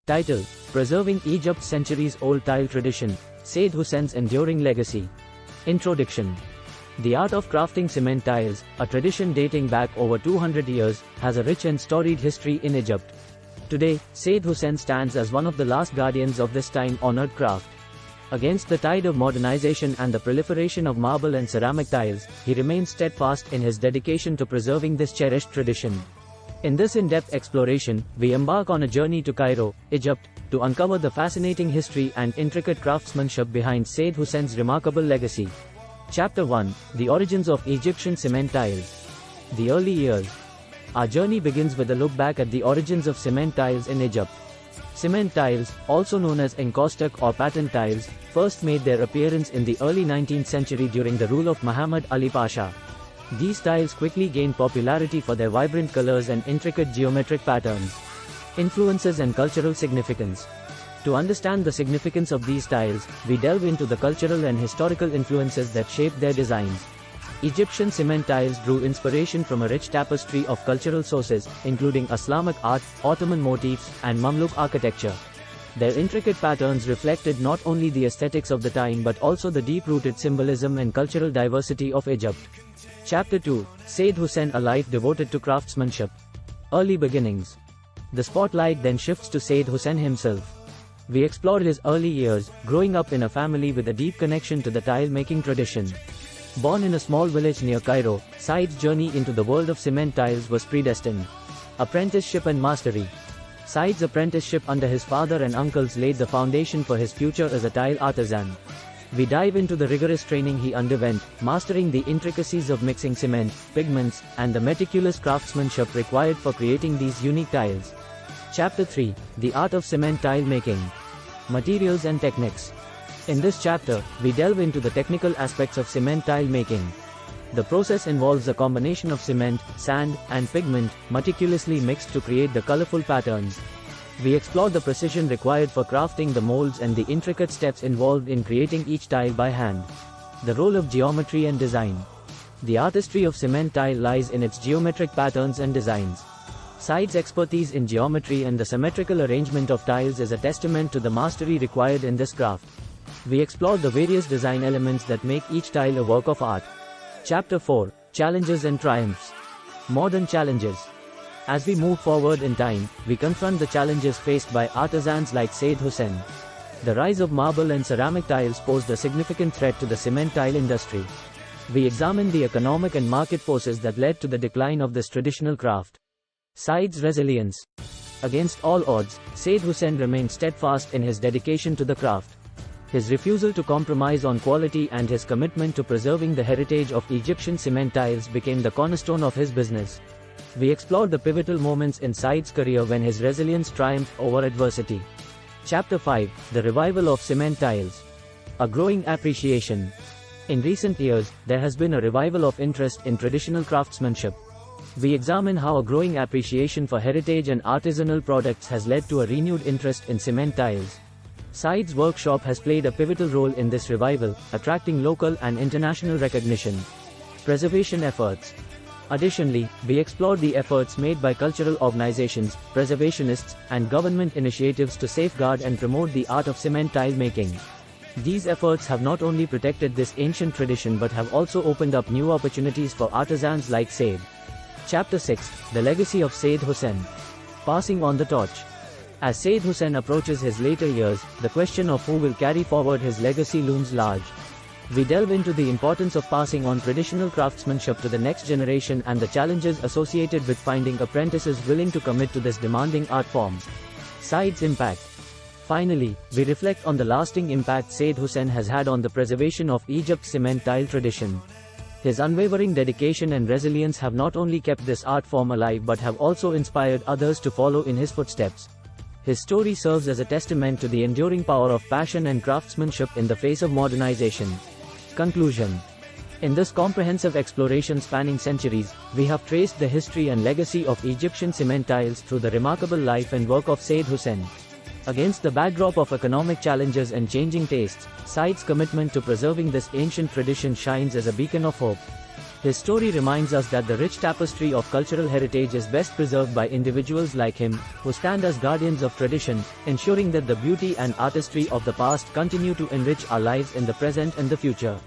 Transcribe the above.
Title: Preserving Egypt's Centuries-Old Tile Tradition, Saied Hussein's Enduring Legacy. Introduction. The art of crafting cement tiles, a tradition dating back over 200 years, has a rich and storied history in Egypt. Today, Saied Hussain stands as one of the last guardians of this time-honored craft. Against the tide of modernization and the proliferation of marble and ceramic tiles, he remains steadfast in his dedication to preserving this cherished tradition. In this in-depth exploration, we embark on a journey to Cairo, Egypt, to uncover the fascinating history and intricate craftsmanship behind Saied Hussein's remarkable legacy. Chapter 1: The Origins of Egyptian Cement Tiles. The Early Years. Our journey begins with a look back at the origins of cement tiles in Egypt. Cement tiles, also known as encaustic or pattern tiles, first made their appearance in the early 19th century during the rule of Muhammad Ali Pasha. These tiles quickly gained popularity for their vibrant colors and intricate geometric patterns. Influences and cultural significance. To understand the significance of these tiles, we delve into the cultural and historical influences that shaped their designs. Egyptian cement tiles drew inspiration from a rich tapestry of cultural sources, including Islamic art, Ottoman motifs, and Mamluk architecture. Their intricate patterns reflected not only the aesthetics of the time but also the deep-rooted symbolism and cultural diversity of Egypt. Chapter 2: Saied Hussain, a life devoted to craftsmanship. Early beginnings. The spotlight then shifts to Saied Hussain himself. We explore his early years, growing up in a family with a deep connection to the tile-making tradition. Born in a small village near Cairo, Said's journey into the world of cement tiles was predestined. Apprenticeship and mastery. Said's apprenticeship under his father and uncles laid the foundation for his future as a tile artisan. We dive into the rigorous training he underwent, mastering the intricacies of mixing cement, pigments, and the meticulous craftsmanship required for creating these unique tiles. Chapter 3: The Art of Cement Tile Making. Materials and Techniques. In this chapter, we delve into the technical aspects of cement tile making. The process involves a combination of cement, sand, and pigment, meticulously mixed to create the colorful patterns. We explore the precision required for crafting the molds and the intricate steps involved in creating each tile by hand. The role of geometry and design. The artistry of cement tile lies in its geometric patterns and designs. Said's expertise in geometry and the symmetrical arrangement of tiles is a testament to the mastery required in this craft. We explore the various design elements that make each tile a work of art. Chapter 4: Challenges and Triumphs. Modern challenges. As we move forward in time, we confront the challenges faced by artisans like Saied Hussain. The rise of marble and ceramic tiles posed a significant threat to the cement tile industry. We examine the economic and market forces that led to the decline of this traditional craft. Said's resilience. Against all odds, Saied Hussain remained steadfast in his dedication to the craft. His refusal to compromise on quality and his commitment to preserving the heritage of Egyptian cement tiles became the cornerstone of his business. We explore the pivotal moments in Said's career when his resilience triumphed over adversity. Chapter 5: The Revival of Cement Tiles. A growing appreciation. In recent years, there has been a revival of interest in traditional craftsmanship. We examine how a growing appreciation for heritage and artisanal products has led to a renewed interest in cement tiles. Said's workshop has played a pivotal role in this revival, attracting local and international recognition. Preservation efforts. Additionally, we explore the efforts made by cultural organizations, preservationists, and government initiatives to safeguard and promote the art of cement tile making. These efforts have not only protected this ancient tradition but have also opened up new opportunities for artisans like Said. Chapter 6: The Legacy of Saied Hussain. Passing on the torch. As Saied Hussain approaches his later years, the question of who will carry forward his legacy looms large. We delve into the importance of passing on traditional craftsmanship to the next generation and the challenges associated with finding apprentices willing to commit to this demanding art form. Said's impact. Finally, we reflect on the lasting impact Saied Hussain has had on the preservation of Egypt's cement tile tradition. His unwavering dedication and resilience have not only kept this art form alive but have also inspired others to follow in his footsteps. His story serves as a testament to the enduring power of passion and craftsmanship in the face of modernization. Conclusion. In this comprehensive exploration spanning centuries, we have traced the history and legacy of Egyptian cement tiles through the remarkable life and work of Saied Hussain. Against the backdrop of economic challenges and changing tastes, Said's commitment to preserving this ancient tradition shines as a beacon of hope. His story reminds us that the rich tapestry of cultural heritage is best preserved by individuals like him, who stand as guardians of tradition, ensuring that the beauty and artistry of the past continue to enrich our lives in the present and the future.